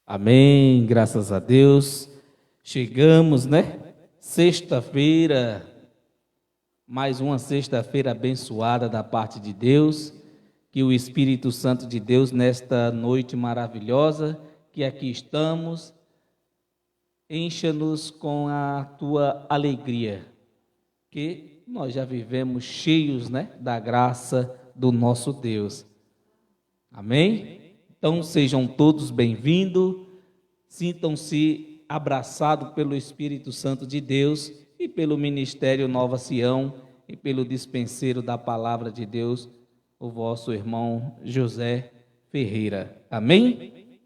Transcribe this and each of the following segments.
Amém, graças a Deus. Chegamos, né? Sexta-feira, mais uma sexta-feira abençoada da parte de Deus. Que o Espírito Santo de Deus, nesta noite maravilhosa, que aqui estamos, encha-nos com a tua alegria, que nós já vivemos cheios, né, da graça do nosso Deus. Amém? Então sejam todos bem-vindos, sintam-se abraçados pelo Espírito Santo de Deus e pelo Ministério Nova Sião e pelo dispenseiro da palavra de Deus, o vosso irmão José Ferreira. Amém?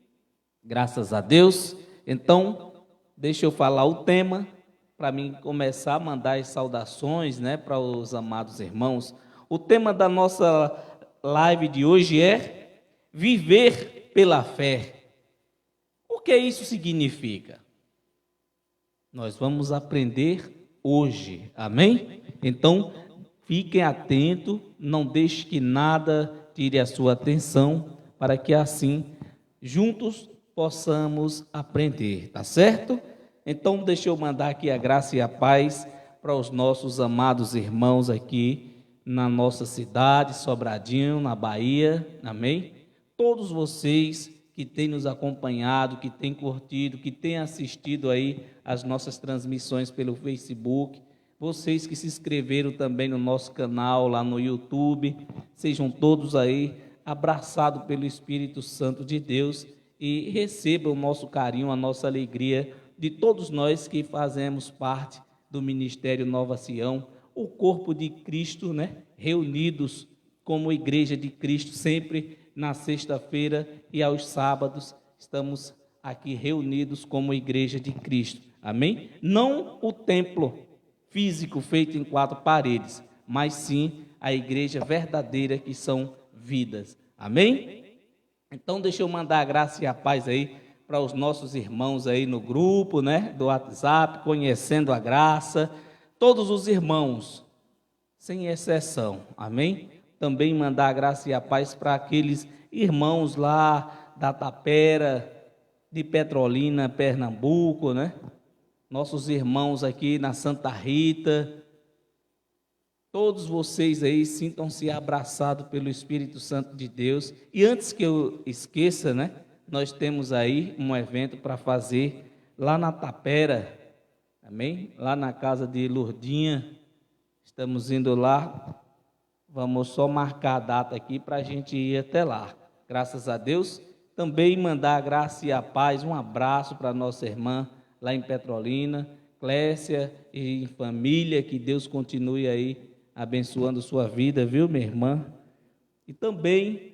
Graças a Deus. Então, deixa eu falar o tema, para mim começar a mandar as saudações, né, para os amados irmãos. O tema da nossa live de hoje é viver pela fé. O que isso significa? Nós vamos aprender hoje, amém? Então, fiquem atentos, não deixe que nada tire a sua atenção, para que assim, juntos, possamos aprender, tá certo? Então, deixa eu mandar aqui a graça e a paz para os nossos amados irmãos aqui na nossa cidade, Sobradinho, na Bahia, amém? Todos vocês que têm nos acompanhado, que têm curtido, que têm assistido aí as nossas transmissões pelo Facebook, vocês que se inscreveram também no nosso canal lá no YouTube, sejam todos aí abraçados pelo Espírito Santo de Deus e recebam o nosso carinho, a nossa alegria de todos nós que fazemos parte do Ministério Nova Sião, o corpo de Cristo, né? Reunidos como Igreja de Cristo, sempre na sexta-feira e aos sábados, estamos aqui reunidos como Igreja de Cristo, amém? Não o templo físico feito em quatro paredes, mas sim a igreja verdadeira, que são vidas, amém? Então deixa eu mandar a graça e a paz aí para os nossos irmãos aí no grupo, né, do WhatsApp, conhecendo a graça, todos os irmãos, sem exceção, amém? Também mandar a graça e a paz para aqueles irmãos lá da Tapera, de Petrolina, Pernambuco, né? Nossos irmãos aqui na Santa Rita, todos vocês aí sintam-se abraçados pelo Espírito Santo de Deus. E antes que eu esqueça, né? Nós temos aí um evento para fazer lá na Tapera, amém? Lá na casa de Lourdinha, estamos indo lá. Vamos só marcar a data aqui para a gente ir até lá. Graças a Deus. Também mandar a graça e a paz, um abraço para a nossa irmã lá em Petrolina, Clécia e família, que Deus continue aí abençoando sua vida, viu, minha irmã? E também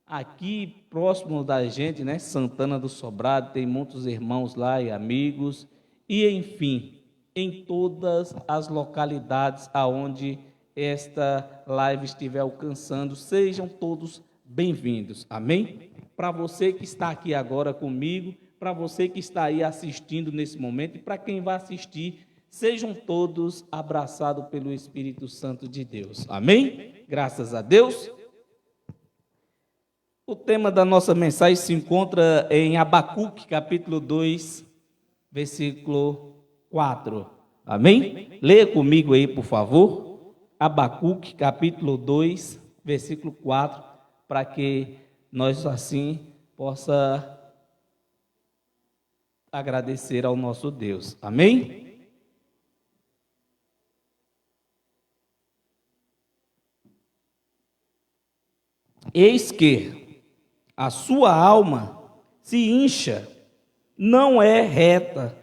aqui próximo da gente, né, Santana do Sobrado, tem muitos irmãos lá e amigos. E enfim, em todas as localidades aonde esta live estiver alcançando, sejam todos bem-vindos, amém? Para você que está aqui agora comigo, para você que está aí assistindo nesse momento e para quem vai assistir, sejam todos abraçados pelo Espírito Santo de Deus, amém? Graças a Deus. O tema da nossa mensagem se encontra em Abacuque, capítulo 2, versículo 4, amém? Leia comigo aí, por favor. Abacuque, capítulo 2, versículo 4, para que nós assim possa agradecer ao nosso Deus. Amém? Eis que a sua alma se incha, não é reta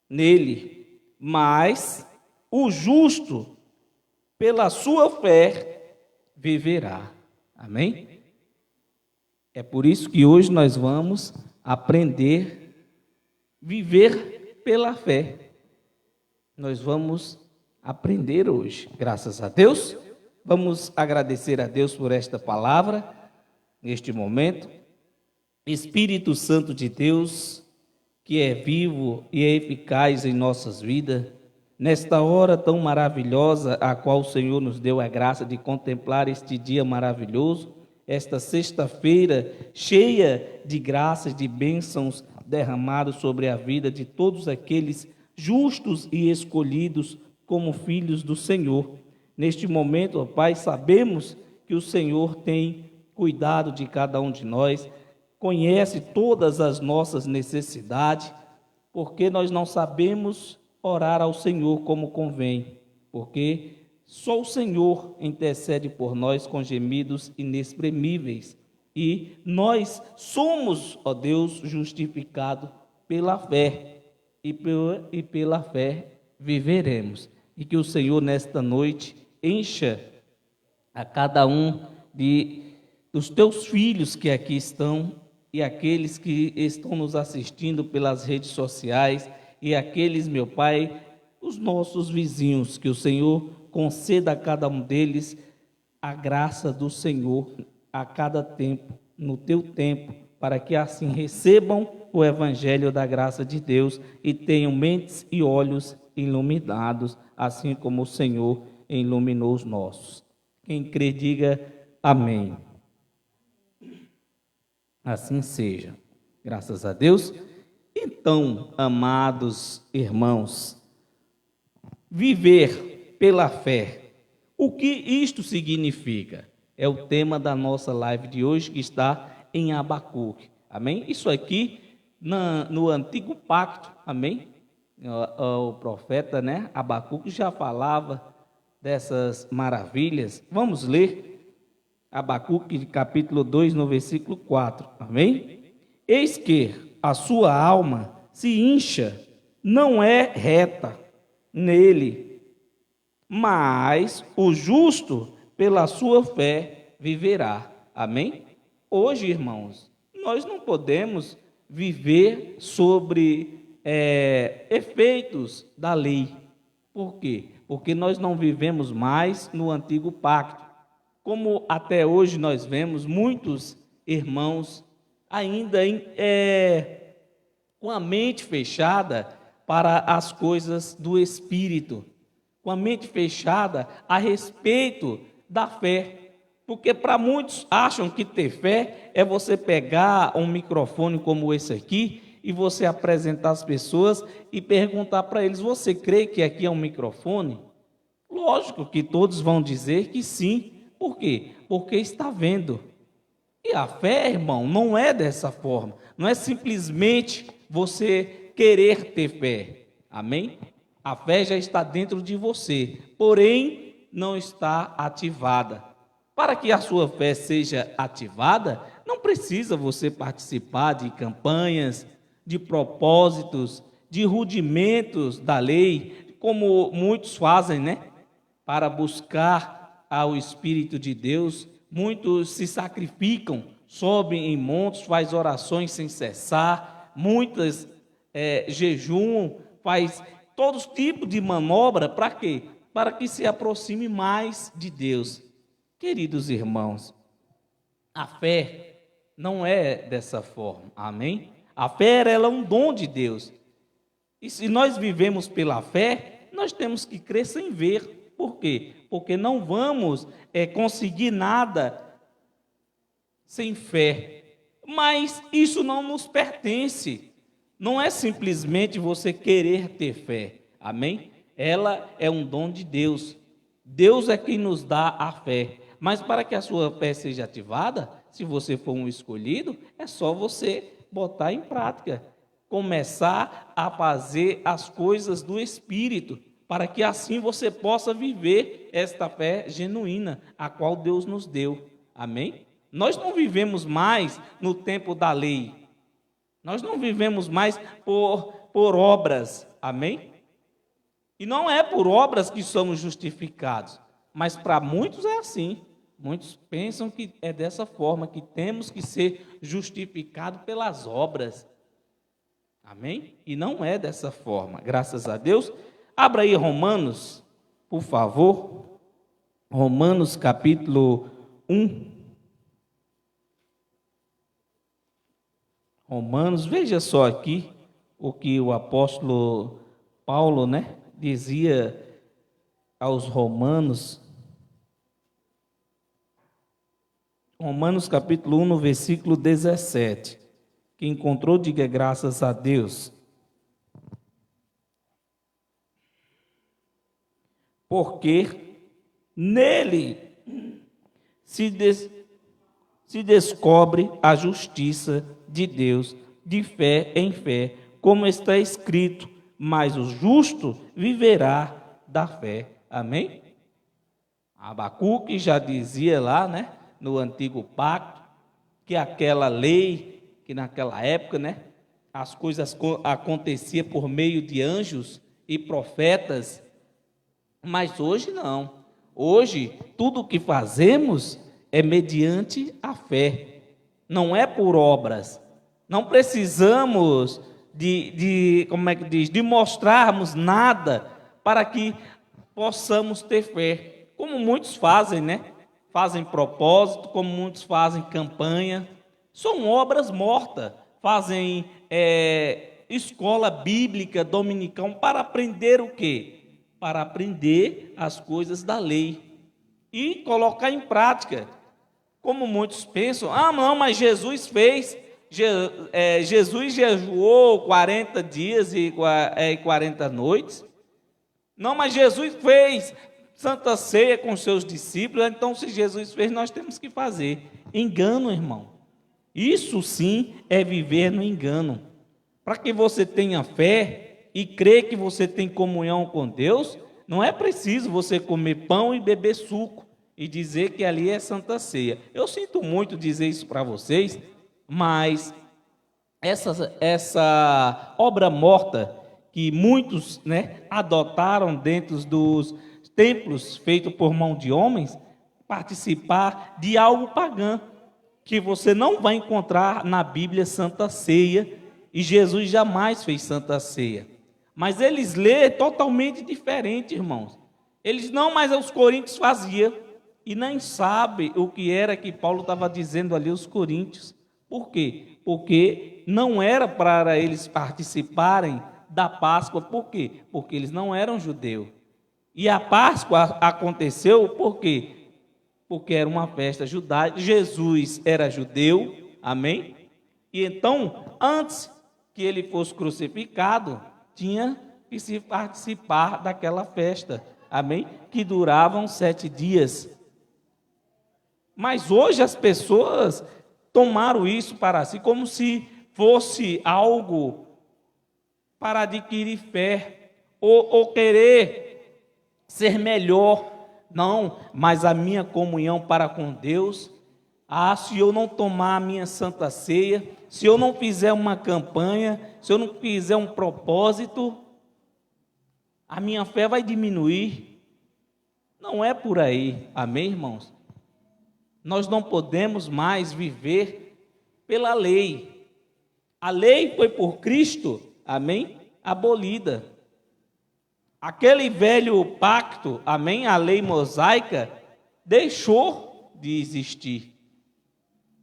nele, mas o justo pela sua fé viverá. Amém? É por isso que hoje nós vamos aprender a viver pela fé. Nós vamos aprender hoje, graças a Deus. Vamos agradecer a Deus por esta palavra, neste momento. Espírito Santo de Deus, que é vivo e é eficaz em nossas vidas, nesta hora tão maravilhosa, a qual o Senhor nos deu a graça de contemplar este dia maravilhoso, esta sexta-feira cheia de graças, de bênçãos derramados sobre a vida de todos aqueles justos e escolhidos como filhos do Senhor. Neste momento, ó Pai, sabemos que o Senhor tem cuidado de cada um de nós, conhece todas as nossas necessidades, porque nós não sabemos orar ao Senhor como convém, porque só o Senhor intercede por nós com gemidos inexprimíveis. E nós somos, ó Deus, justificados pela fé, e pela fé viveremos. E que o Senhor, nesta noite, encha a cada um dos teus filhos que aqui estão, e aqueles que estão nos assistindo pelas redes sociais, e aqueles, meu Pai, os nossos vizinhos, que o Senhor conceda a cada um deles a graça do Senhor a cada tempo, no teu tempo, para que assim recebam o evangelho da graça de Deus e tenham mentes e olhos iluminados, assim como o Senhor iluminou os nossos. Quem crê, diga amém. Assim seja. Graças a Deus. Então, amados irmãos, viver pela fé. O que isto significa? É o tema da nossa live de hoje, que está em Abacuque. Amém? Isso aqui no Antigo Pacto, amém? O profeta, né, Abacuque já falava dessas maravilhas. Vamos ler Abacuque capítulo 2, no versículo 4, amém? Eis que a sua alma se incha, não é reta nele, mas o justo pela sua fé viverá. Amém? Hoje, irmãos, nós não podemos viver sobre efeitos da lei. Por quê? Porque nós não vivemos mais no antigo pacto. Como até hoje nós vemos muitos irmãos ainda com a mente fechada para as coisas do Espírito, com a mente fechada a respeito da fé. Porque para muitos acham que ter fé é você pegar um microfone como esse aqui e você apresentar as pessoas e perguntar para eles: você crê que aqui é um microfone? Lógico que todos vão dizer que sim. Por quê? Porque está vendo. E a fé, irmão, não é dessa forma. Não é simplesmente você querer ter fé. Amém? A fé já está dentro de você, porém não está ativada. Para que a sua fé seja ativada, não precisa você participar de campanhas, de propósitos, de rudimentos da lei, como muitos fazem, né? Para buscar ao Espírito de Deus. Muitos se sacrificam, sobem em montes, faz orações sem cessar, muitas jejuam, faz todo tipo de manobra. Para quê? Para que se aproxime mais de Deus. Queridos irmãos, a fé não é dessa forma, amém? A fé, ela é um dom de Deus. E se nós vivemos pela fé, nós temos que crer sem ver. Por quê? Porque não vamos conseguir nada sem fé. Mas isso não nos pertence. Não é simplesmente você querer ter fé, amém? Ela é um dom de Deus. Deus é quem nos dá a fé. Mas para que a sua fé seja ativada, se você for um escolhido, é só você botar em prática, começar a fazer as coisas do Espírito, para que assim você possa viver esta fé genuína, a qual Deus nos deu. Amém? Nós não vivemos mais no tempo da lei. Nós não vivemos mais por obras. Amém? E não é por obras que somos justificados, mas para muitos é assim. Muitos pensam que é dessa forma, que temos que ser justificados pelas obras. Amém? E não é dessa forma, graças a Deus. Abra aí Romanos, por favor. Romanos capítulo 1. Romanos, veja só aqui o que o apóstolo Paulo, né, dizia aos romanos. Romanos capítulo 1, no versículo 17. Quem encontrou, diga graças a Deus. Porque nele se descobre a justiça de Deus, de fé em fé, como está escrito, mas o justo viverá da fé. Amém? Abacuque já dizia lá, né, no antigo pacto, que aquela lei, que naquela época, né, as coisas aconteciam por meio de anjos e profetas, mas hoje não. Hoje, tudo o que fazemos é mediante a fé, não é por obras. Não precisamos como é que diz, de mostrarmos nada para que possamos ter fé. Como muitos fazem, né? Fazem propósito, como muitos fazem campanha. São obras mortas. Fazem escola bíblica dominical para aprender o quê? Para aprender as coisas da lei e colocar em prática. Como muitos pensam, não, mas Jesus fez, Jesus jejuou 40 dias e 40 noites. Não, mas Jesus fez Santa Ceia com seus discípulos, então se Jesus fez, nós temos que fazer. Engano, irmão. Isso sim é viver no engano. Para que você tenha fé e crer que você tem comunhão com Deus, não é preciso você comer pão e beber suco e dizer que ali é Santa Ceia. Eu sinto muito dizer isso para vocês, mas essa obra morta que muitos, né, adotaram dentro dos templos feitos por mão de homens, participar de algo pagão, que você não vai encontrar na Bíblia Santa Ceia, e Jesus jamais fez Santa Ceia. Mas eles lêem totalmente diferente, irmãos. Eles não, mas os coríntios faziam, e nem sabem o que era que Paulo estava dizendo ali aos coríntios. Por quê? Porque não era para eles participarem da Páscoa. Por quê? Porque eles não eram judeus. E a Páscoa aconteceu por quê? Porque era uma festa judaica. Jesus era judeu, amém? E então, antes que ele fosse crucificado, tinha que se participar daquela festa, amém? Que duravam 7 dias. Mas hoje as pessoas tomaram isso para si como se fosse algo para adquirir fé ou querer ser melhor. Não, mas a minha comunhão para com Deus, se eu não tomar a minha Santa Ceia, se eu não fizer uma campanha, se eu não fizer um propósito, a minha fé vai diminuir. Não é por aí, amém, irmãos? Nós não podemos mais viver pela lei. A lei foi por Cristo, amém, abolida. Aquele velho pacto, amém, a lei mosaica, deixou de existir.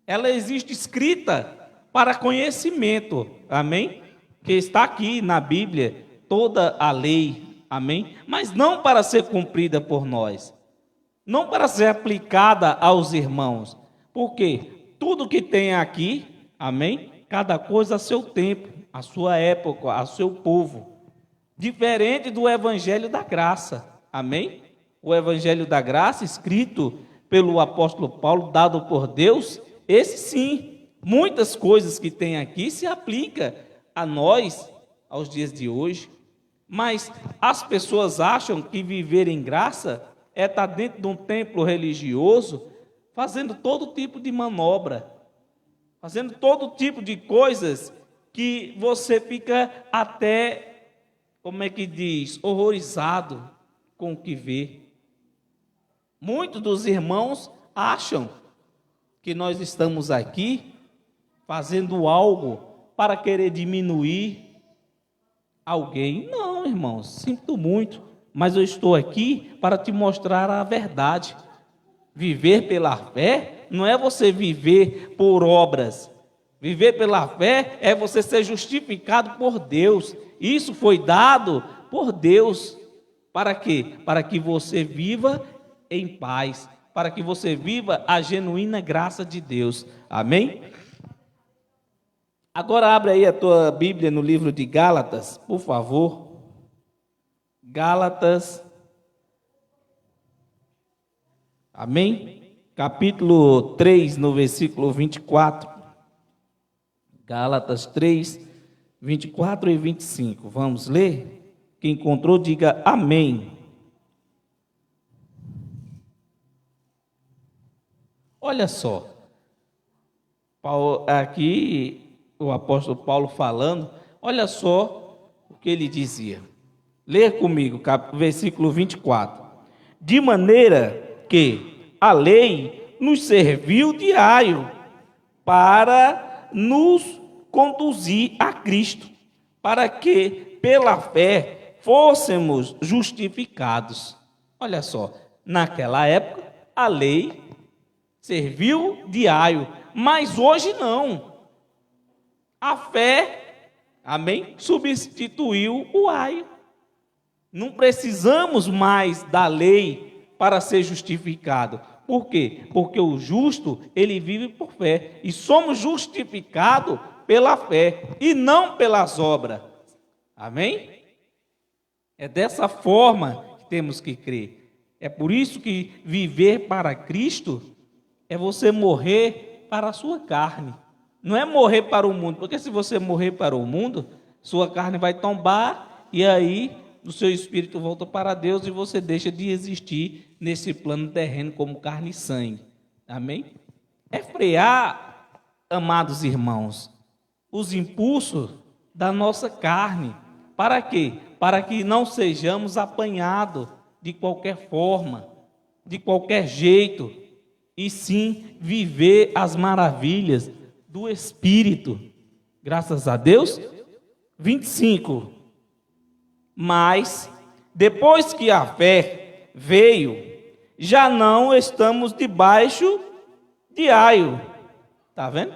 Ela existe escrita para conhecimento, amém? Que está aqui na Bíblia, toda a lei, amém? Mas não para ser cumprida por nós, não para ser aplicada aos irmãos, porque tudo que tem aqui, amém? Cada coisa a seu tempo, a sua época, a seu povo. Diferente do Evangelho da Graça, amém? O Evangelho da Graça, escrito pelo apóstolo Paulo, dado por Deus, esse sim, muitas coisas que tem aqui se aplica a nós, aos dias de hoje, mas as pessoas acham que viver em graça é estar dentro de um templo religioso, fazendo todo tipo de manobra, fazendo todo tipo de coisas que você fica até, como é que diz, horrorizado com o que vê. Muitos dos irmãos acham que nós estamos aqui fazendo algo para querer diminuir alguém. Não, irmãos, sinto muito, mas eu estou aqui para te mostrar a verdade. Viver pela fé não é você viver por obras. Viver pela fé é você ser justificado por Deus. Isso foi dado por Deus. Para quê? Para que você viva em paz, para que você viva a genuína graça de Deus. Amém? Agora abre aí a tua Bíblia no livro de Gálatas, por favor. Gálatas. Amém? Capítulo 3, no versículo 24. Gálatas 3, 24 e 25. Vamos ler? Quem encontrou, diga amém. Olha só. Aqui o apóstolo Paulo falando, olha só o que ele dizia. Leia comigo, versículo 24. De maneira que a lei nos serviu de aio para nos conduzir a Cristo, para que pela fé fôssemos justificados. Olha só, naquela época a lei serviu de aio, mas hoje não. A fé, amém, substituiu o aio. Não precisamos mais da lei para ser justificado. Por quê? Porque o justo, ele vive por fé. E somos justificados pela fé e não pelas obras. Amém? É dessa forma que temos que crer. É por isso que viver para Cristo é você morrer para a sua carne. Não é morrer para o mundo, porque se você morrer para o mundo, sua carne vai tombar e aí o seu espírito volta para Deus e você deixa de existir nesse plano terreno como carne e sangue. Amém? É frear, amados irmãos, os impulsos da nossa carne. Para quê? Para que não sejamos apanhados de qualquer forma, de qualquer jeito, e sim viver as maravilhas do Espírito. Graças a Deus. 25. Mas, depois que a fé veio, já não estamos debaixo de aio. Está vendo?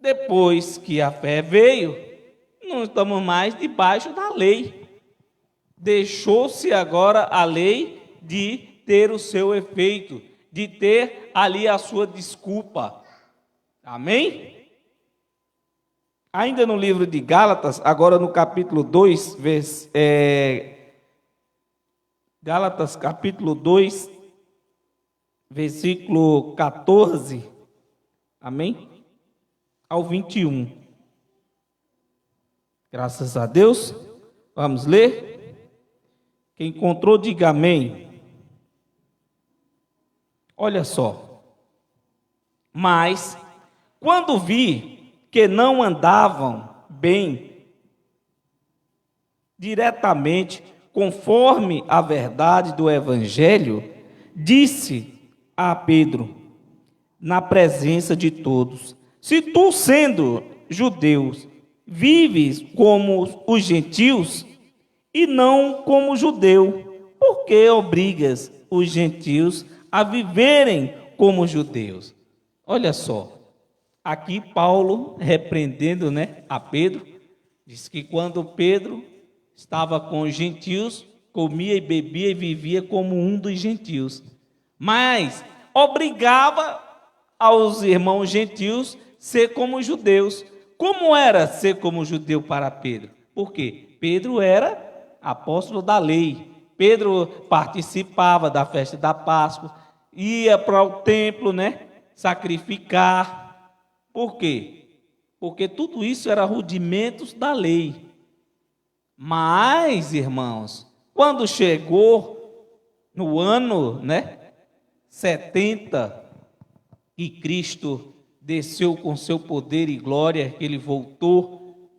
Depois que a fé veio, não estamos mais debaixo da lei. Deixou-se agora a lei de ter o seu efeito, de ter ali a sua desculpa. Amém? Ainda no livro de Gálatas, agora no capítulo 2, Gálatas capítulo 2, versículo 14, amém? Ao 21. Graças a Deus. Vamos ler? Quem encontrou, diga amém. Olha só. Mas, quando vi que não andavam bem diretamente conforme a verdade do Evangelho, disse a Pedro, na presença de todos: se tu, sendo judeus, vives como os gentios e não como judeu, por que obrigas os gentios a viverem como judeus? Olha só, aqui Paulo repreendendo, a Pedro, diz que quando Pedro estava com os gentios, comia e bebia e vivia como um dos gentios, mas obrigava aos irmãos gentios ser como os judeus. Como era ser como judeu para Pedro? Por quê? Pedro era apóstolo da lei. Pedro participava da festa da Páscoa, ia para o templo, sacrificar. Por quê? Porque tudo isso era rudimentos da lei. Mas, irmãos, quando chegou no ano, 70, e Cristo desceu com seu poder e glória, que ele voltou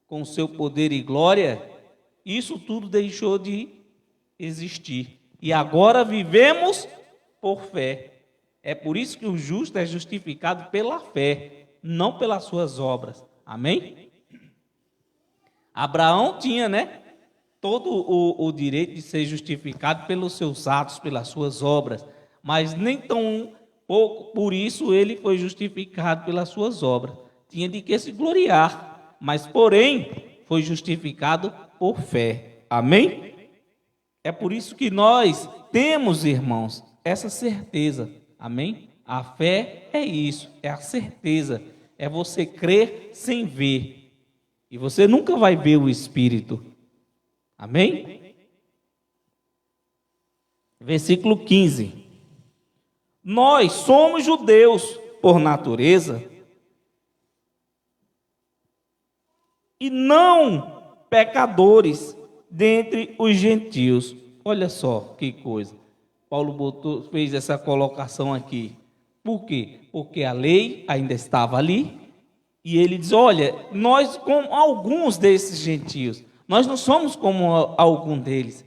com seu poder e glória, isso tudo deixou de existir. E agora vivemos por fé. É por isso que o justo é justificado pela fé, não pelas suas obras. Amém? Abraão tinha, todo o direito de ser justificado pelos seus atos, pelas suas obras, mas nem tão pouco, por isso ele foi justificado pelas suas obras. Tinha de que se gloriar, mas porém foi justificado por fé. Amém? É por isso que nós temos, irmãos, essa certeza. Amém? A fé é isso, é a certeza, é você crer sem ver. E você nunca vai ver o Espírito. Amém? Versículo 15. Nós somos judeus por natureza e não pecadores dentre os gentios. Olha só que coisa. Paulo fez essa colocação aqui. Por quê? Porque a lei ainda estava ali. E ele diz, olha, nós como alguns desses gentios, nós não somos como algum deles,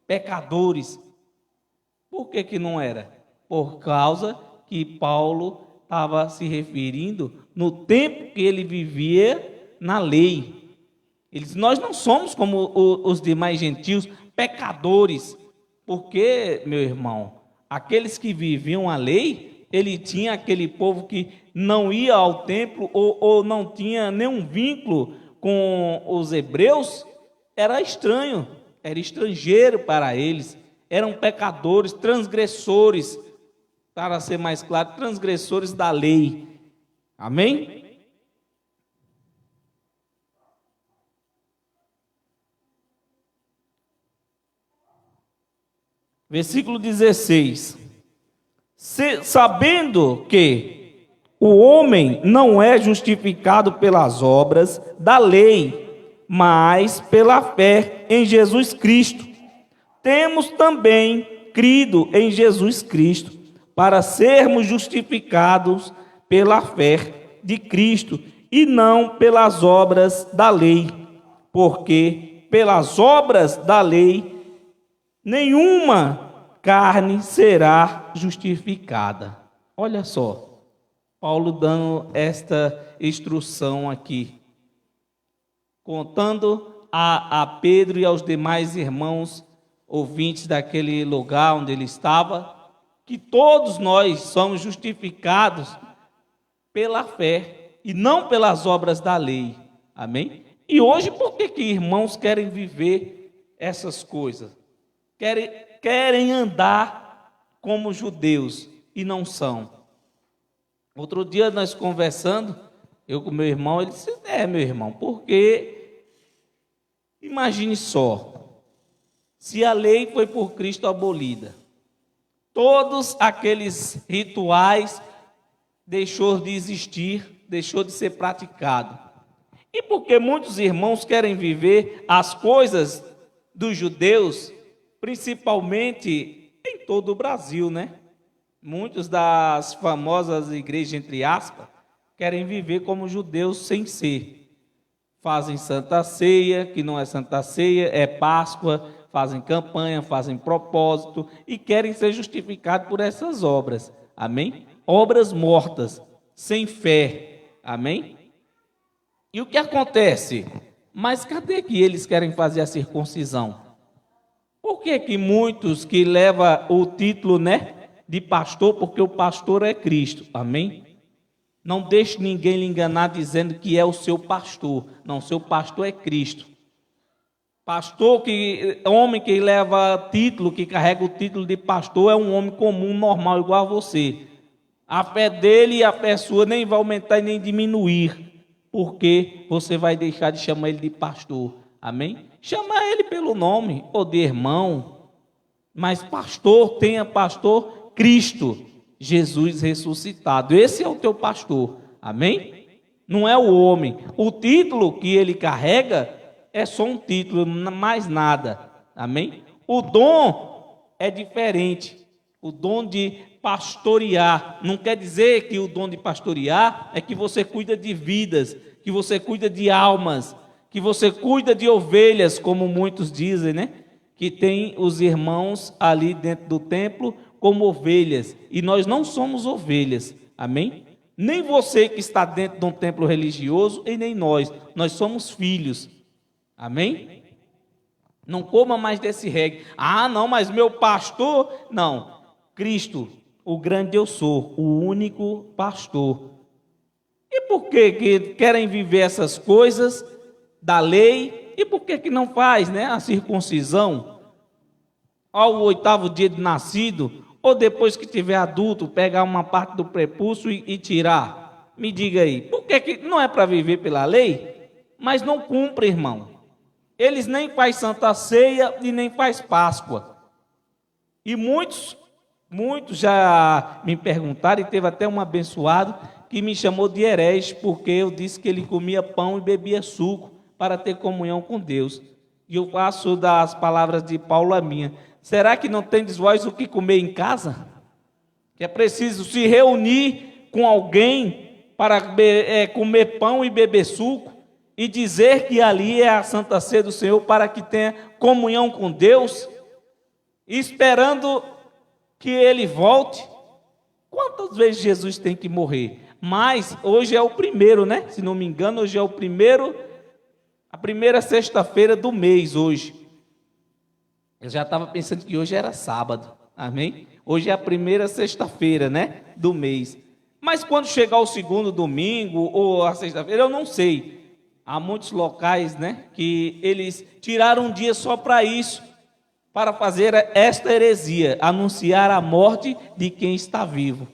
pecadores. Por que não era? Por causa que Paulo estava se referindo no tempo que ele vivia na lei. Ele diz, nós não somos como os demais gentios, pecadores. Porque, meu irmão, aqueles que viviam a lei, ele tinha aquele povo que não ia ao templo ou não tinha nenhum vínculo com os hebreus, era estranho, era estrangeiro para eles, eram pecadores, transgressores, para ser mais claro, transgressores da lei. Amém? Versículo 16. Sabendo que o homem não é justificado pelas obras da lei, mas pela fé em Jesus Cristo. Temos também crido em Jesus Cristo, para sermos justificados pela fé de Cristo, e não pelas obras da lei, porque pelas obras da lei nenhuma carne será justificada. Olha só, Paulo dando esta instrução aqui, contando a Pedro e aos demais irmãos ouvintes daquele lugar onde ele estava, que todos nós somos justificados pela fé e não pelas obras da lei. Amém? E hoje, por que irmãos querem viver essas coisas? Querem andar como judeus e não são. Outro dia nós conversando, eu com meu irmão, ele disse, meu irmão, porque imagine só, se a lei foi por Cristo abolida, todos aqueles rituais deixou de existir, deixou de ser praticado. E porque muitos irmãos querem viver as coisas dos judeus, principalmente em todo o Brasil, né? Muitos das famosas igrejas, entre aspas, querem viver como judeus sem ser. Fazem Santa Ceia, que não é Santa Ceia, é Páscoa, fazem campanha, fazem propósito e querem ser justificados por essas obras. Amém? Obras mortas, sem fé. Amém? E o que acontece? Mas cadê que eles querem fazer a circuncisão? Por que muitos que levam o título, de pastor, porque o pastor é Cristo, amém? Não deixe ninguém lhe enganar dizendo que é o seu pastor. Não, seu pastor é Cristo. Pastor, homem que leva título, que carrega o título de pastor, é um homem comum, normal, igual a você. A fé dele e a fé sua nem vai aumentar e nem diminuir, porque você vai deixar de chamar ele de pastor, amém? Chama ele pelo nome, ou de irmão, mas pastor, tenha pastor Cristo, Jesus ressuscitado. Esse é o teu pastor, amém? Não é o homem. O título que ele carrega é só um título, mais nada, amém? O dom é diferente. O dom de pastorear não quer dizer que o dom de pastorear é que você cuida de vidas, que você cuida de almas, que você cuida de ovelhas, como muitos dizem, que tem os irmãos ali dentro do templo como ovelhas, e nós não somos ovelhas, amém? Nem você que está dentro de um templo religioso, e nem nós somos filhos, amém? Não coma mais desse reggae. Não, mas meu pastor, não, Cristo, o grande eu sou, o único pastor. E por que querem viver essas coisas da lei? E por que não faz, a circuncisão ao 8º dia de nascido, ou depois que tiver adulto, pegar uma parte do prepúcio e tirar? Me diga aí, por que não é para viver pela lei, mas não cumpre, irmão? Eles nem fazem Santa Ceia e nem fazem Páscoa. E muitos já me perguntaram, e teve até um abençoado que me chamou de herege, porque eu disse que ele comia pão e bebia suco para ter comunhão com Deus. E eu faço das palavras de Paulo a minha. Será que não tendes vós o que comer em casa? Que é preciso se reunir com alguém para comer pão e beber suco e dizer que ali é a Santa Ceia do Senhor para que tenha comunhão com Deus, esperando que Ele volte. Quantas vezes Jesus tem que morrer? Mas hoje é o primeiro, né? Se não me engano, hoje é o primeiro, a primeira sexta-feira do mês hoje. Eu já estava pensando que hoje era sábado, amém? Hoje é a primeira sexta-feira, né, do mês. Mas quando chegar o segundo domingo ou a sexta-feira, eu não sei. Há muitos locais, né, que eles tiraram um dia só para isso, para fazer esta heresia, anunciar a morte de quem está vivo.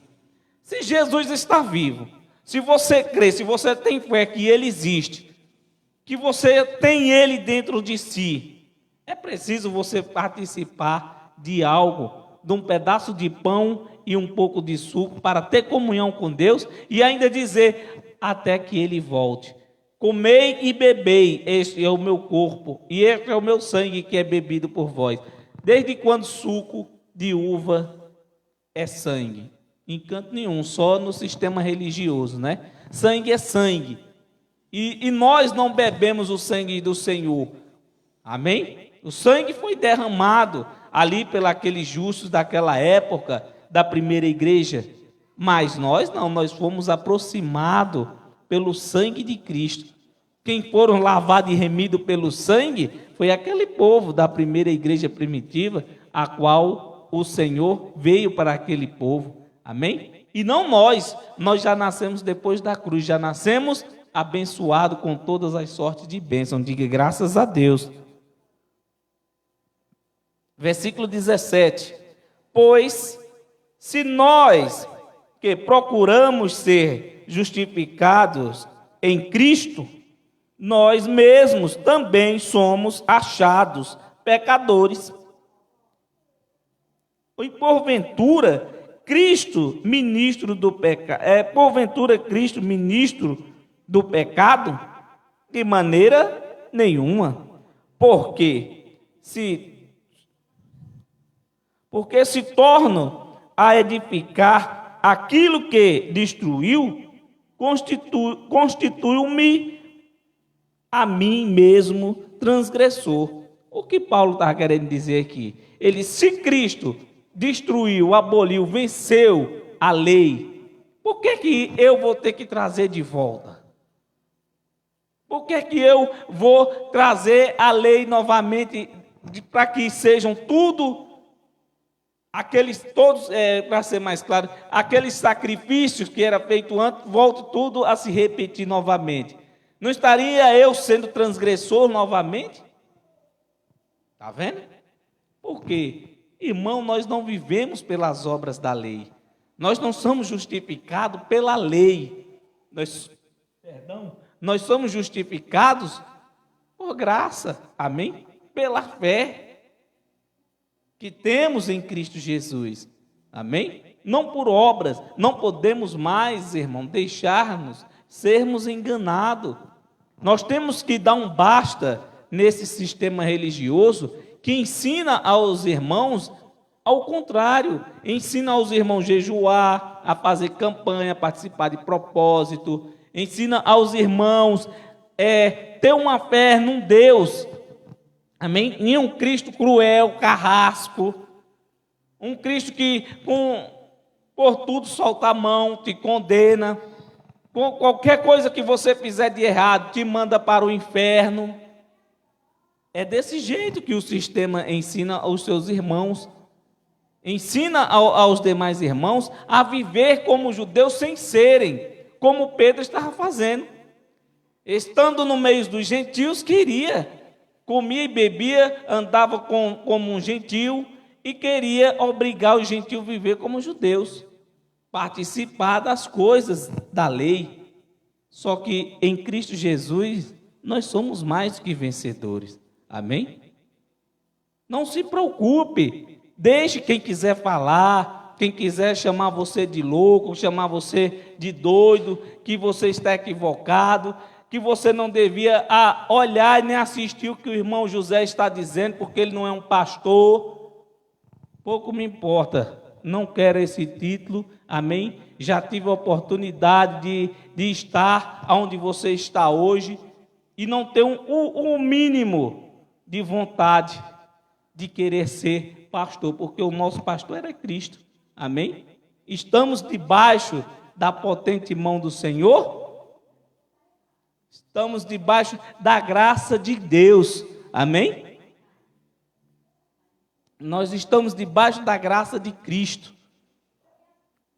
Se Jesus está vivo, se você crê, se você tem fé que Ele existe, que você tem Ele dentro de si, é preciso você participar de algo, de um pedaço de pão e um pouco de suco para ter comunhão com Deus e ainda dizer, até que Ele volte. Comei e bebei, este é o meu corpo e este é o meu sangue que é bebido por vós. Desde quando suco de uva é sangue? Em canto nenhum, só no sistema religioso, né? Sangue é sangue. E nós não bebemos o sangue do Senhor. Amém? O sangue foi derramado ali pelos justos daquela época, da primeira igreja. Mas nós não, nós fomos aproximados pelo sangue de Cristo. Quem foram lavados e remidos pelo sangue foi aquele povo da primeira igreja primitiva, a qual o Senhor veio para aquele povo. Amém? E não nós já nascemos depois da cruz, já nascemos abençoados com todas as sortes de bênção. Diga graças a Deus. Versículo 17. Pois, se nós que procuramos ser justificados em Cristo, nós mesmos também somos achados pecadores. E porventura, Cristo ministro do pecado, porventura Cristo ministro do pecado? De maneira nenhuma. Porque se tornam a edificar aquilo que destruiu, constituiu-me a mim mesmo transgressor. O que Paulo está querendo dizer aqui? Se Cristo destruiu, aboliu, venceu a lei, por que eu vou ter que trazer de volta? Por que eu vou trazer a lei novamente para que sejam tudo para ser mais claro, aqueles sacrifícios que era feito antes, volte tudo a se repetir novamente? Não estaria eu sendo transgressor novamente? Está vendo? Por quê? Irmão, nós não vivemos pelas obras da lei. Nós não somos justificados pela lei. Nós somos justificados por graça. Amém? Pela fé que temos em Cristo Jesus. Amém? Não por obras. Não podemos mais, irmão, deixar-nos sermos enganados. Nós temos que dar um basta nesse sistema religioso que ensina aos irmãos ao contrário, ensina aos irmãos a jejuar, a fazer campanha, a participar de propósito, ensina aos irmãos ter uma fé num Deus, amém? Em um Cristo cruel, carrasco, um Cristo que por tudo solta a mão, te condena, com qualquer coisa que você fizer de errado, te manda para o inferno. É desse jeito que o sistema ensina aos seus irmãos, ensina aos demais irmãos a viver como judeus sem serem, como Pedro estava fazendo. Estando no meio dos gentios, comia e bebia, andava como um gentio e queria obrigar os gentios a viver como judeus, participar das coisas da lei. Só que em Cristo Jesus, nós somos mais que vencedores. Amém? Não se preocupe. Deixe quem quiser falar, quem quiser chamar você de louco, chamar você de doido, que você está equivocado, que você não devia olhar e nem assistir o que o irmão José está dizendo, porque ele não é um pastor. Pouco me importa, não quero esse título, amém? Já tive a oportunidade de estar onde você está hoje e não ter um mínimo de vontade de querer ser pastor, porque o nosso pastor era Cristo, amém? Estamos debaixo da potente mão do Senhor. Estamos debaixo da graça de Deus, amém? Nós estamos debaixo da graça de Cristo.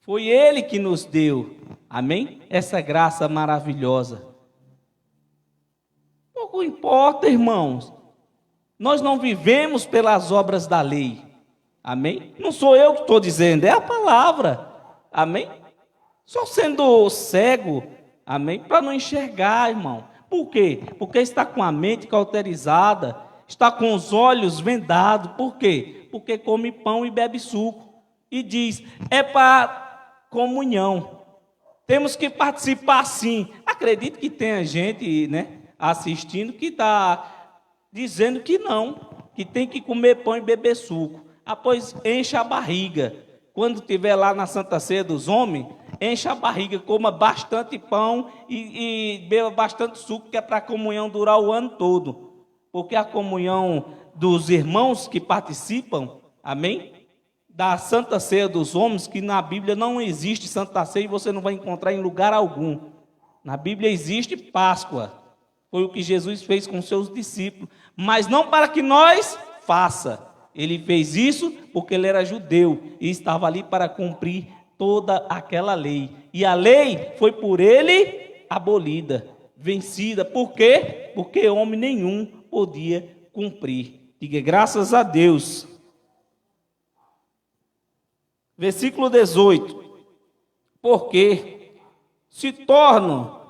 Foi Ele que nos deu, amém? Essa graça maravilhosa. Pouco importa, irmãos. Nós não vivemos pelas obras da lei, amém? Não sou eu que estou dizendo, é a palavra, amém? Só sendo cego, amém? Para não enxergar, irmão. Por quê? Porque está com a mente cauterizada, está com os olhos vendados. Por quê? Porque come pão e bebe suco. E diz, é para comunhão. Temos que participar sim. Acredito que tenha gente, né, assistindo que está dizendo que não, que tem que comer pão e beber suco. Pois encha a barriga. Quando estiver lá na Santa Ceia dos Homens, encha a barriga, coma bastante pão e beba bastante suco, que é para a comunhão durar o ano todo. Porque a comunhão dos irmãos que participam, amém? Da Santa Ceia dos Homens, que na Bíblia não existe Santa Ceia e você não vai encontrar em lugar algum. Na Bíblia existe Páscoa. Foi o que Jesus fez com seus discípulos. Mas não para que nós faça. Ele fez isso porque ele era judeu e estava ali para cumprir toda aquela lei. E a lei foi por ele abolida, vencida. Por quê? Porque homem nenhum podia cumprir. Diga graças a Deus. Versículo 18. Porque se torno,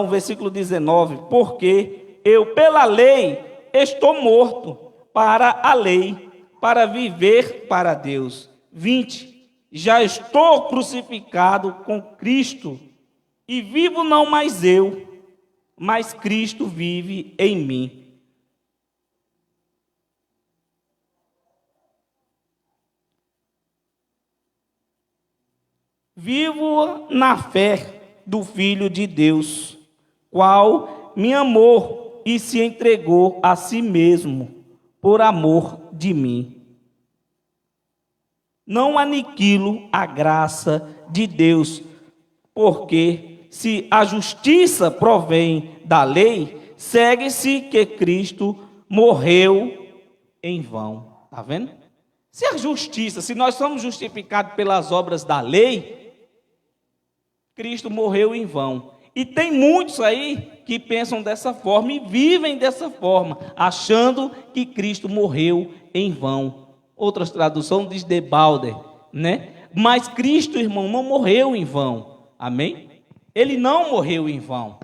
versículo 19. Porque eu pela lei estou morto para a lei, para viver para Deus. 20. Já estou crucificado com Cristo, e vivo não mais eu, mas Cristo vive em mim. Vivo na fé do Filho de Deus, qual me amou e se entregou a si mesmo, por amor de mim. Não aniquilo a graça de Deus, porque se a justiça provém da lei, segue-se que Cristo morreu em vão. Está vendo? Se a justiça, se nós somos justificados pelas obras da lei, Cristo morreu em vão. E tem muitos aí que pensam dessa forma e vivem dessa forma, achando que Cristo morreu em vão. Outras traduções diz de balde, né? Mas Cristo, irmão, não morreu em vão. Amém? Ele não morreu em vão.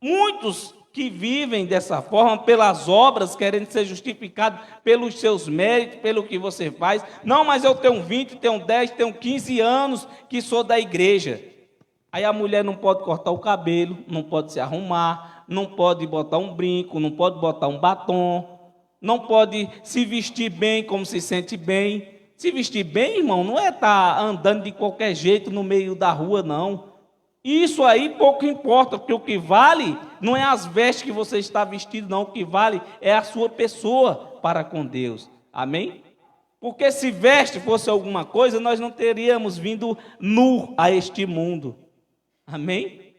Muitos que vivem dessa forma, pelas obras, querendo ser justificados pelos seus méritos, pelo que você faz. Não, mas eu tenho 20, tenho 10, tenho 15 anos que sou da igreja. Aí a mulher não pode cortar o cabelo, não pode se arrumar, não pode botar um brinco, não pode botar um batom, não pode se vestir bem como se sente bem. Se vestir bem, irmão, não é estar andando de qualquer jeito no meio da rua, não. Isso aí pouco importa, porque o que vale não é as vestes que você está vestido, não. O que vale é a sua pessoa para com Deus. Amém? Porque se veste fosse alguma coisa, nós não teríamos vindo nu a este mundo. Amém?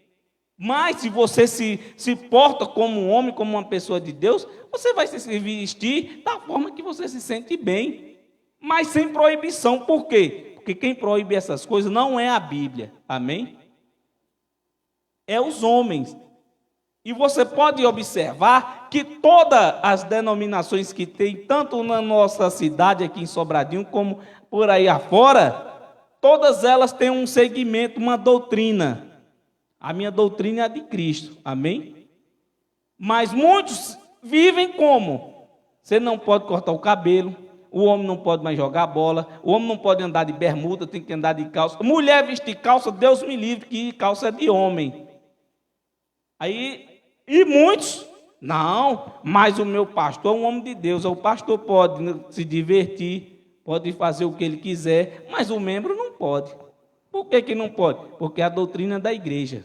Mas se você se porta como um homem, como uma pessoa de Deus, você vai se vestir da forma que você se sente bem. Mas sem proibição. Por quê? Porque quem proíbe essas coisas não é a Bíblia. Amém? É os homens. E você pode observar que todas as denominações que tem, tanto na nossa cidade aqui em Sobradinho, como por aí afora, todas elas têm um segmento, uma doutrina. A minha doutrina é a de Cristo, amém? Mas muitos vivem como? Você não pode cortar o cabelo, o homem não pode mais jogar bola, o homem não pode andar de bermuda, tem que andar de calça. Mulher vestir calça, Deus me livre, que calça é de homem. Aí, e muitos, não, mas o meu pastor é um homem de Deus, o pastor pode se divertir, pode fazer o que ele quiser, mas o membro não pode. Por que não pode? Porque é a doutrina da igreja.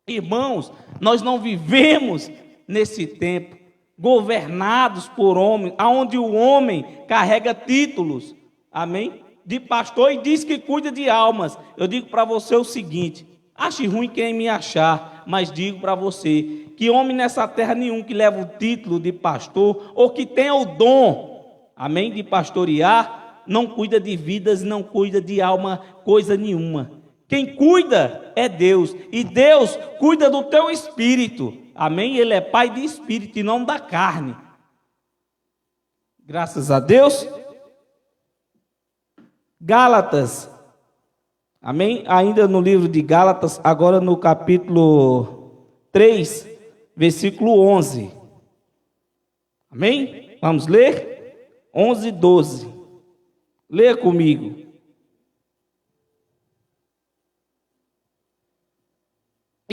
Irmãos, nós não vivemos nesse tempo governados por homens, onde o homem carrega títulos, amém? De pastor e diz que cuida de almas. Eu digo para você o seguinte, ache ruim quem me achar, mas digo para você, que homem nessa terra nenhum que leva o título de pastor, ou que tenha o dom, amém, de pastorear, não cuida de vidas, não cuida de alma, coisa nenhuma. Quem cuida é Deus, e Deus cuida do teu espírito, amém? Ele é pai de espírito e não da carne. Graças a Deus. Gálatas, amém? Ainda no livro de Gálatas, agora no capítulo 3, versículo 11. Amém? Vamos ler? 11 e 12. Leia comigo.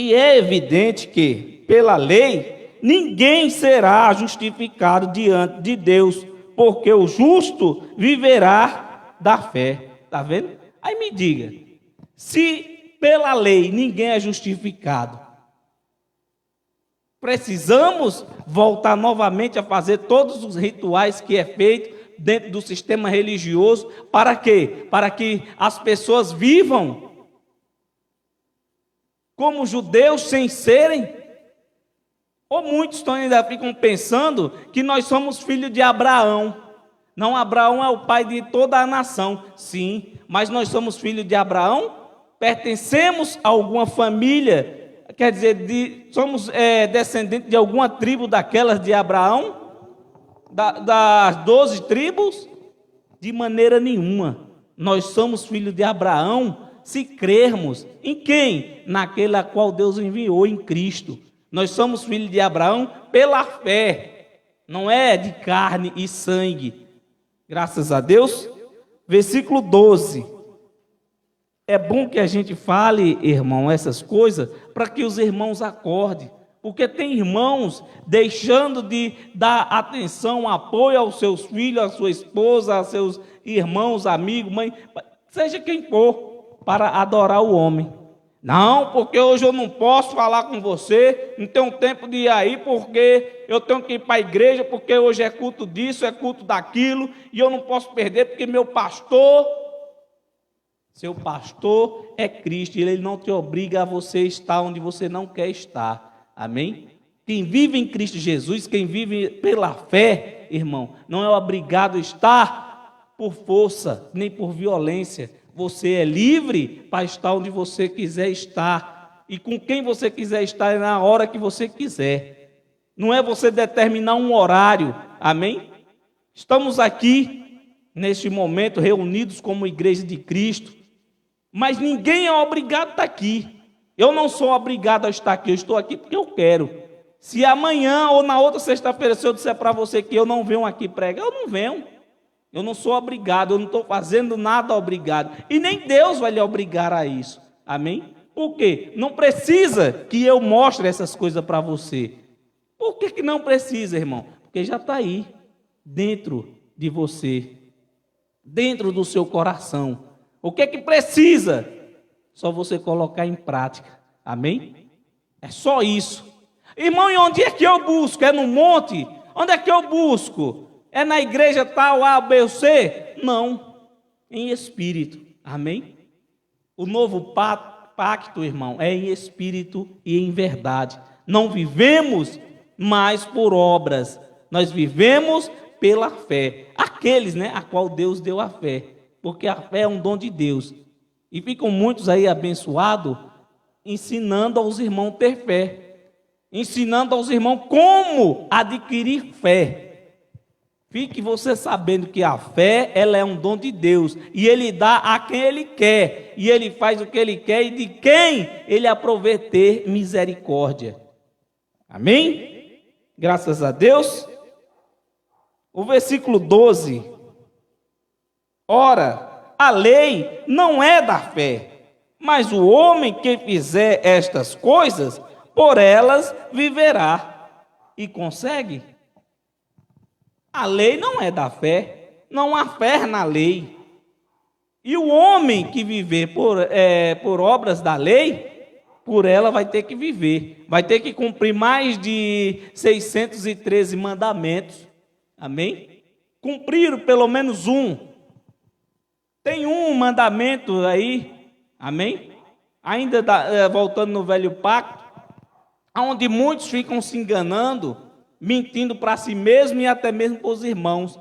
E é evidente que, pela lei, ninguém será justificado diante de Deus, porque o justo viverá da fé. Está vendo? Aí me diga, se pela lei ninguém é justificado, precisamos voltar novamente a fazer todos os rituais que é feito dentro do sistema religioso, para quê? Para que as pessoas vivam como judeus sem serem? Ou muitos ainda ficam pensando que nós somos filhos de Abraão. Não, Abraão é o pai de toda a nação. Sim, mas nós somos filhos de Abraão? Pertencemos a alguma família? Quer dizer, somos descendentes de alguma tribo daquelas de Abraão? Das 12 tribos? De maneira nenhuma. Nós somos filhos de Abraão se crermos em quem? Naquele a qual Deus enviou, em Cristo. Nós somos filhos de Abraão pela fé, não é de carne e sangue. Graças a Deus. Versículo 12. É bom que a gente fale, irmão, essas coisas, para que os irmãos acordem. Porque tem irmãos deixando de dar atenção, apoio aos seus filhos, à sua esposa, aos seus irmãos, amigos, mãe, seja quem for, para adorar o homem. Não, porque hoje eu não posso falar com você, não tenho tempo de ir aí, porque eu tenho que ir para a igreja, porque hoje é culto disso, é culto daquilo, e eu não posso perder, porque meu pastor, seu pastor é Cristo, e ele não te obriga a você estar onde você não quer estar, amém? Quem vive em Cristo Jesus, quem vive pela fé, irmão, não é obrigado a estar por força, nem por violência. Você é livre para estar onde você quiser estar, e com quem você quiser estar na hora que você quiser. Não é você determinar um horário, amém? Estamos aqui, neste momento, reunidos como igreja de Cristo, mas ninguém é obrigado a estar aqui. Eu não sou obrigado a estar aqui, eu estou aqui porque eu quero. Se amanhã ou na outra sexta-feira, se eu disser para você que eu não venho aqui pregar, eu não venho. Eu não sou obrigado, eu não estou fazendo nada obrigado. E nem Deus vai lhe obrigar a isso. Amém? Por quê? Não precisa que eu mostre essas coisas para você. Por que não precisa, irmão? Porque já está aí, dentro de você, dentro do seu coração. O que precisa? Só você colocar em prática. Amém? É só isso. Irmão, e onde é que eu busco? É no monte? Onde é que eu busco? É na igreja tal, A, B ou C? Não, em espírito, amém? O novo pacto, irmão, é em espírito e em verdade. Não vivemos mais por obras, nós vivemos pela fé. Aqueles, a qual Deus deu a fé, porque a fé é um dom de Deus. E ficam muitos aí abençoados, ensinando aos irmãos a ter fé, ensinando aos irmãos como adquirir fé. Fique você sabendo que a fé, ela é um dom de Deus, e Ele dá a quem Ele quer, e Ele faz o que Ele quer, e de quem Ele aprove ter misericórdia. Amém? Graças a Deus. O versículo 12. Ora, a lei não é da fé, mas o homem que fizer estas coisas, por elas viverá. E consegue? A lei não é da fé, não há fé na lei. E o homem que viver por obras da lei, por ela vai ter que viver. Vai ter que cumprir mais de 613 mandamentos. Amém? Cumprir pelo menos um. Tem um mandamento aí, amém? Ainda voltando no velho pacto, onde muitos ficam se enganando, mentindo para si mesmo e até mesmo para os irmãos.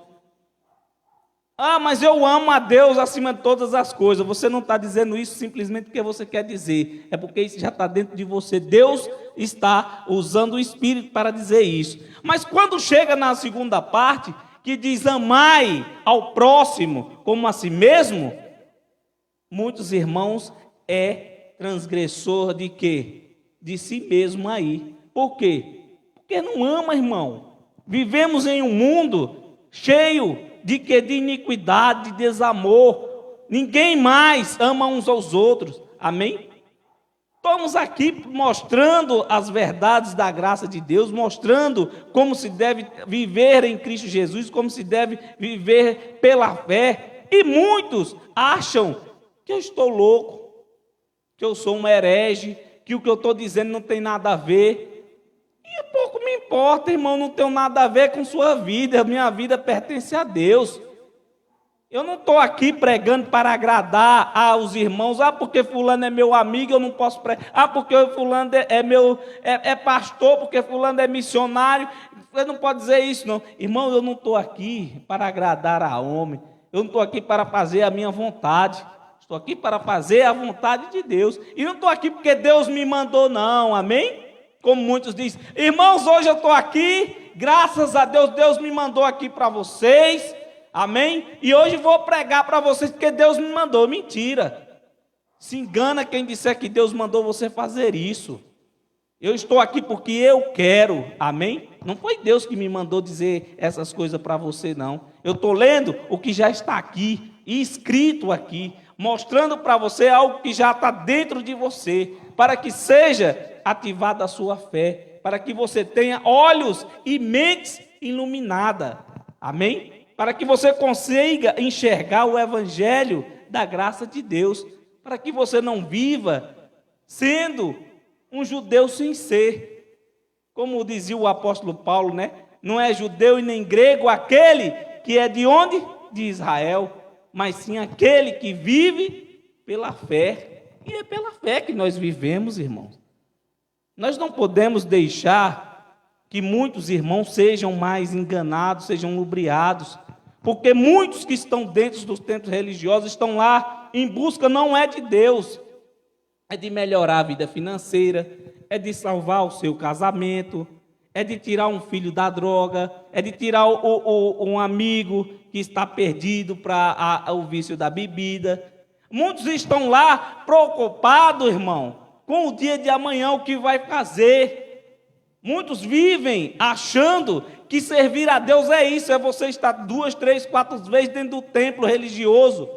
Ah, mas eu amo a Deus acima de todas as coisas. Você não está dizendo isso simplesmente porque você quer dizer. É porque isso já está dentro de você. Deus está usando o Espírito para dizer isso. Mas quando chega na segunda parte, que diz amai ao próximo como a si mesmo, muitos irmãos transgressor de quê? De si mesmo aí. Por quê? Porque não ama, irmão. Vivemos em um mundo cheio de que? De iniquidade, de desamor. Ninguém mais ama uns aos outros. Amém? Estamos aqui mostrando as verdades da graça de Deus, mostrando como se deve viver em Cristo Jesus, como se deve viver pela fé. E muitos acham que eu estou louco, que eu sou um herege, que o que eu estou dizendo não tem nada a ver. E pouco me importa, irmão, não tem nada a ver com sua vida, minha vida pertence a Deus. Eu não estou aqui pregando para agradar aos irmãos, porque fulano é meu amigo, eu não posso pregar, porque fulano é pastor, porque fulano é missionário, você não pode dizer isso não. Irmão, eu não estou aqui para agradar a homem, eu não estou aqui para fazer a minha vontade, estou aqui para fazer a vontade de Deus, e não estou aqui porque Deus me mandou não, amém? Como muitos dizem, irmãos, hoje eu estou aqui, graças a Deus, Deus me mandou aqui para vocês, amém? E hoje vou pregar para vocês porque Deus me mandou. Mentira. Se engana quem disser que Deus mandou você fazer isso. Eu estou aqui porque eu quero, amém? Não foi Deus que me mandou dizer essas coisas para você, não. Eu estou lendo o que já está aqui, escrito aqui, mostrando para você algo que já está dentro de você, para que seja ativada a sua fé, para que você tenha olhos e mentes iluminadas, amém? Para que você consiga enxergar o evangelho da graça de Deus, para que você não viva sendo um judeu sem ser, como dizia o apóstolo Paulo, né? Não é judeu e nem grego aquele que é de onde? De Israel, mas sim aquele que vive pela fé, e é pela fé que nós vivemos, irmãos. Nós não podemos deixar que muitos irmãos sejam mais enganados, sejam lubriados, porque muitos que estão dentro dos templos religiosos estão lá em busca não é de Deus, é de melhorar a vida financeira, é de salvar o seu casamento, é de tirar um filho da droga, é de tirar um amigo que está perdido para o vício da bebida. Muitos estão lá preocupados, irmão, com o dia de amanhã, o que vai fazer. Muitos vivem achando que servir a Deus é isso, é você estar 2, 3, 4 vezes dentro do templo religioso,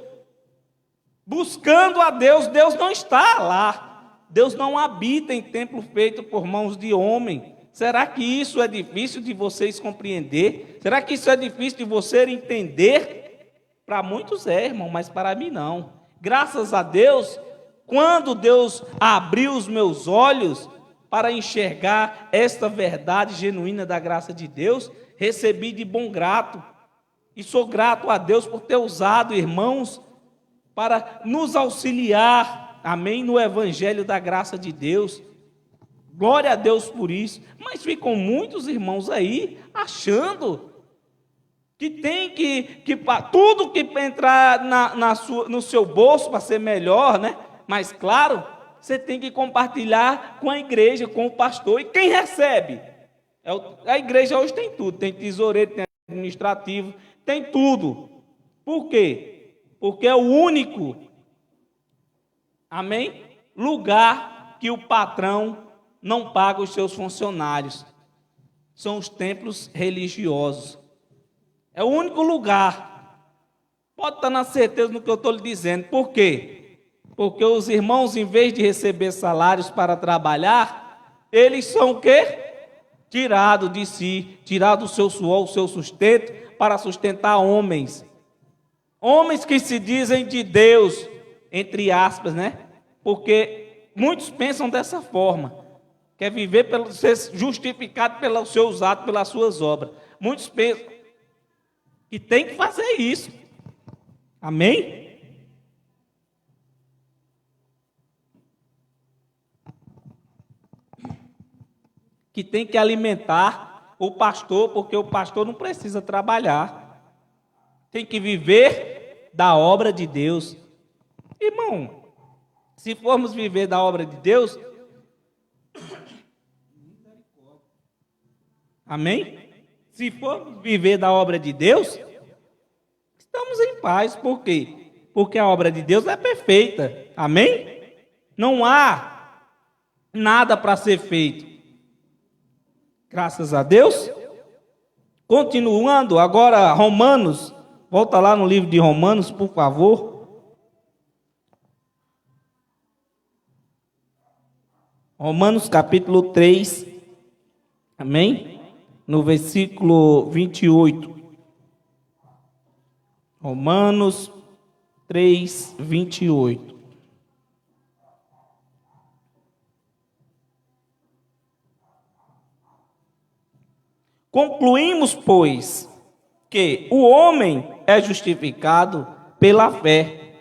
buscando a Deus. Deus não está lá, Deus não habita em templo feito por mãos de homem. Será que isso é difícil de vocês compreender? Será que isso é difícil de você entender? Para muitos é, irmão, mas para mim não. Graças a Deus, quando Deus abriu os meus olhos para enxergar esta verdade genuína da graça de Deus, recebi de bom grato. E sou grato a Deus por ter usado irmãos para nos auxiliar, amém, no evangelho da graça de Deus. Glória a Deus por isso. Mas ficam muitos irmãos aí achando que tem que tudo que entrar no seu bolso para ser melhor, né? Mas claro, você tem que compartilhar com a igreja, com o pastor. E quem recebe? A igreja hoje tem tudo. Tem tesoureiro, tem administrativo, tem tudo. Por quê? Porque é o único, amém? Lugar que o patrão não paga os seus funcionários. São os templos religiosos. É o único lugar. Pode estar na certeza no que eu estou lhe dizendo. Por quê? Porque os irmãos, em vez de receber salários para trabalhar, eles são o quê? Tirados de si, tirados do seu suor, o seu sustento, para sustentar homens. Homens que se dizem de Deus, entre aspas, né? Porque muitos pensam dessa forma. Quer viver, ser justificado pelos seus atos, pelas suas obras. Muitos pensam que tem que fazer isso. Amém? Que tem que alimentar o pastor, porque o pastor não precisa trabalhar. Tem que viver da obra de Deus. Irmão, se formos viver da obra de Deus, amém? Se formos viver da obra de Deus, estamos em paz. Por quê? Porque a obra de Deus é perfeita. Amém? Não há nada para ser feito. Graças a Deus. Continuando, agora Romanos. Volta lá no livro de Romanos, por favor. Romanos capítulo 3. Amém? No versículo 28. Romanos 3, 28. Concluímos, pois, que o homem é justificado pela fé.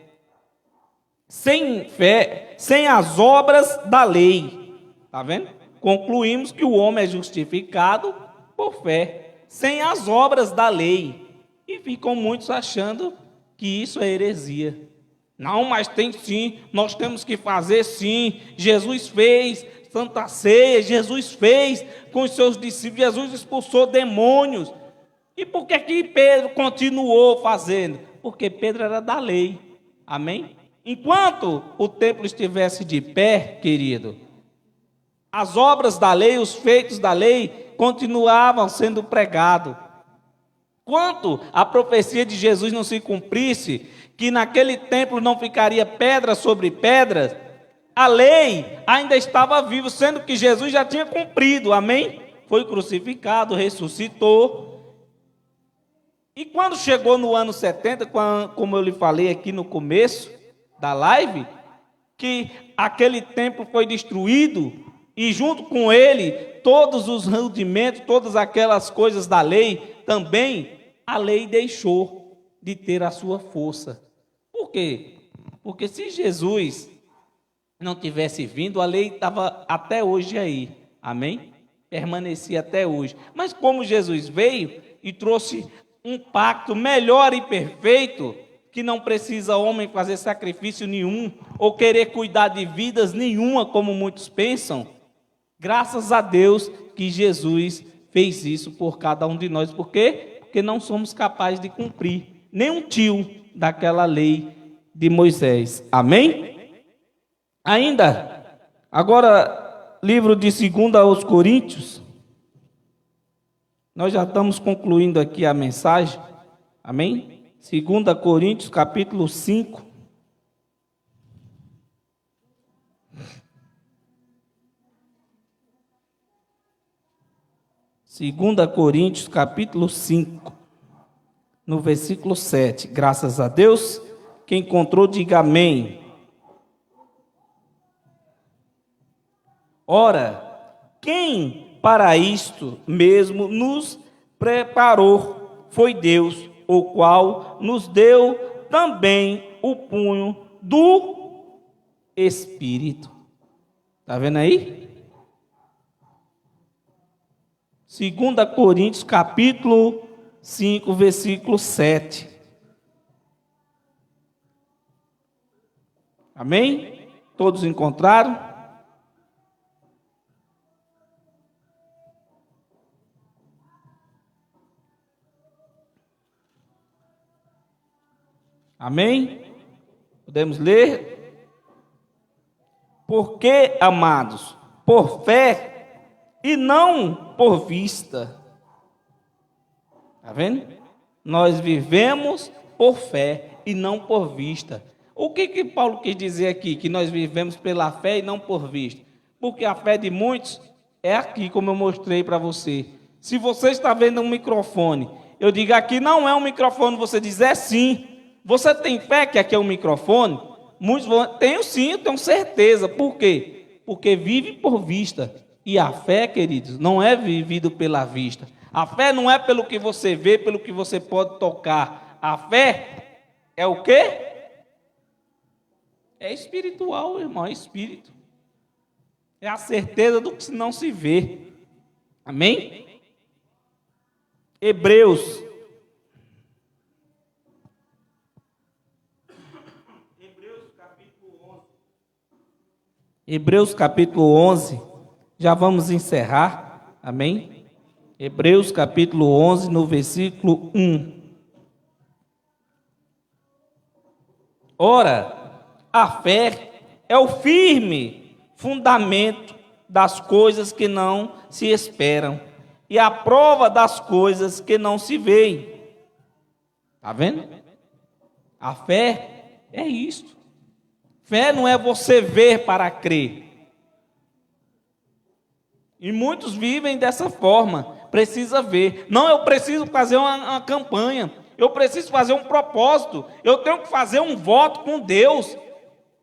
Sem fé, sem as obras da lei. Está vendo? Concluímos que o homem é justificado por fé, sem as obras da lei. E ficam muitos achando que isso é heresia. Não, mas tem sim, nós temos que fazer sim. Jesus fez Santa Ceia, Jesus fez com os seus discípulos, Jesus expulsou demônios. E por que Pedro continuou fazendo? Porque Pedro era da lei. Amém? Enquanto o templo estivesse de pé, querido, as obras da lei, os feitos da lei, continuavam sendo pregados. Quanto a profecia de Jesus não se cumprisse, que naquele templo não ficaria pedra sobre pedra, a lei ainda estava viva, sendo que Jesus já tinha cumprido, amém? Foi crucificado, ressuscitou. E quando chegou no ano 70, como eu lhe falei aqui no começo da live, que aquele templo foi destruído, e junto com ele, todos os rudimentos, todas aquelas coisas da lei, também a lei deixou de ter a sua força. Por quê? Porque se Jesus não tivesse vindo, a lei estava até hoje aí, amém? Permanecia até hoje. Mas como Jesus veio e trouxe um pacto melhor e perfeito, que não precisa homem fazer sacrifício nenhum, ou querer cuidar de vidas nenhuma, como muitos pensam, graças a Deus que Jesus fez isso por cada um de nós. Por quê? Porque não somos capazes de cumprir nem um tio daquela lei de Moisés. Amém? Ainda, agora, livro de 2 aos Coríntios, nós já estamos concluindo aqui a mensagem, amém? 2 Coríntios, capítulo 5. Segunda Coríntios, capítulo 5, no versículo 7. Graças a Deus, quem encontrou, diga amém. Ora, quem para isto mesmo nos preparou foi Deus, o qual nos deu também o punho do Espírito. Está vendo aí? 2 Coríntios, capítulo 5, versículo 7. Amém? Todos encontraram? Amém? Podemos ler? Porque, amados, por fé e não por vista. Está vendo? Nós vivemos por fé e não por vista. O que Paulo quis dizer aqui? Que nós vivemos pela fé e não por vista. Porque a fé de muitos é aqui, como eu mostrei para você. Se você está vendo um microfone, eu digo aqui não é um microfone, você diz é sim. Você tem fé que aqui é um microfone? Muitos vão, tenho sim, eu tenho certeza. Por quê? Porque vive por vista. E a fé, queridos, não é vivido pela vista. A fé não é pelo que você vê, pelo que você pode tocar. A fé é o quê? É espiritual, irmão, é espírito. É a certeza do que não se vê. Amém? Hebreus capítulo 11. Já vamos encerrar. Amém? Hebreus capítulo 11, no versículo 1. Ora, a fé é o firme fundamento das coisas que não se esperam e a prova das coisas que não se veem. Está vendo? A fé é isto. Fé não é você ver para crer. E muitos vivem dessa forma. Precisa ver. Não, eu preciso fazer uma campanha. Eu preciso fazer um propósito. Eu tenho que fazer um voto com Deus.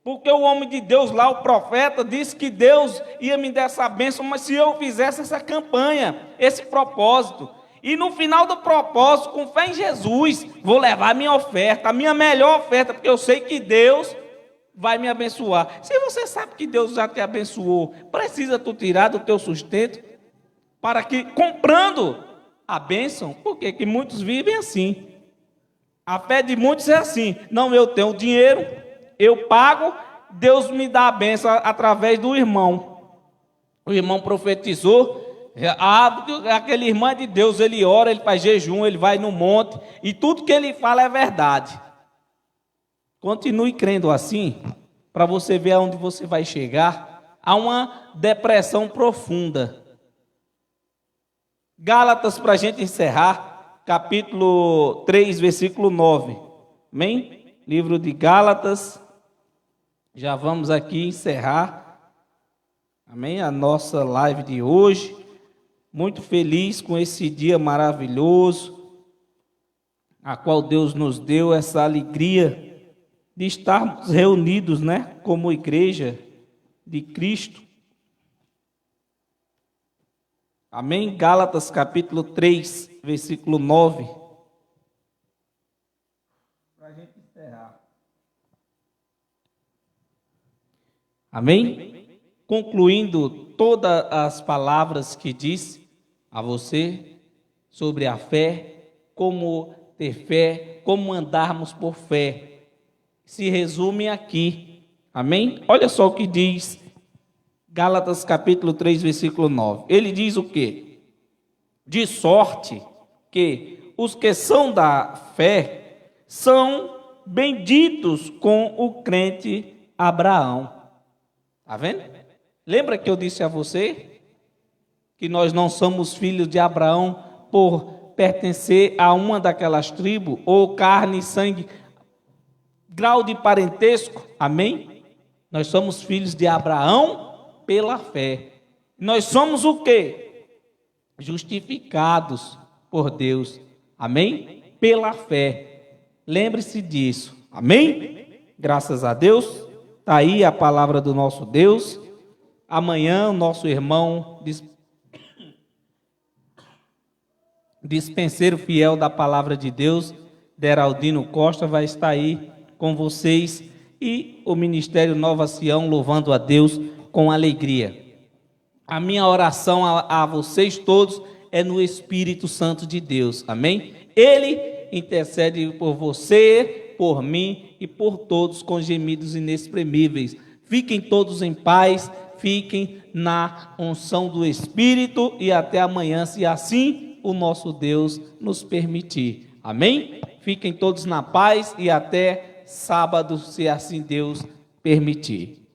Porque o homem de Deus lá, o profeta, disse que Deus ia me dar essa bênção, mas se eu fizesse essa campanha, esse propósito, e no final do propósito, com fé em Jesus, vou levar a minha oferta, a minha melhor oferta, porque eu sei que Deus vai me abençoar. Se você sabe que Deus já te abençoou, precisa tu tirar do teu sustento, para que, comprando a bênção, porque que muitos vivem assim. A fé de muitos é assim, não, eu tenho dinheiro, eu pago, Deus me dá a bênção através do irmão. O irmão profetizou, aquele irmão é de Deus, ele ora, ele faz jejum, ele vai no monte, e tudo que ele fala é verdade. Continue crendo assim, para você ver aonde você vai chegar, a uma depressão profunda. Gálatas, para a gente encerrar, capítulo 3, versículo 9. Amém? Livro de Gálatas. Já vamos aqui encerrar, amém, a nossa live de hoje. Muito feliz com esse dia maravilhoso, a qual Deus nos deu essa alegria de estarmos reunidos, né, como igreja de Cristo. Amém? Gálatas capítulo 3, versículo 9. Para a gente encerrar. Amém? Concluindo todas as palavras que disse a você sobre a fé, como ter fé, como andarmos por fé, se resume aqui. Amém? Olha só o que diz Gálatas capítulo 3, versículo 9. Ele diz o quê? De sorte que os que são da fé são benditos com o crente Abraão. Está vendo? Lembra que eu disse a você que nós não somos filhos de Abraão por pertencer a uma daquelas tribos, ou carne e sangue, grau de parentesco? Amém? Nós somos filhos de Abraão pela fé. Nós somos o quê? Justificados por Deus. Amém? Pela fé. Lembre-se disso. Amém? Graças a Deus. Está aí a palavra do nosso Deus. Amanhã o nosso irmão dispenseiro fiel da palavra de Deus, Deraldino Costa, vai estar aí com vocês, e o Ministério Nova Sião louvando a Deus com alegria. A minha oração a vocês todos é no Espírito Santo de Deus. Amém? Ele intercede por você, por mim e por todos com gemidos inexprimíveis. Fiquem todos em paz, fiquem na unção do Espírito, e até amanhã, se assim o nosso Deus nos permitir. Amém? Fiquem todos na paz e até sábado, se assim Deus permitir.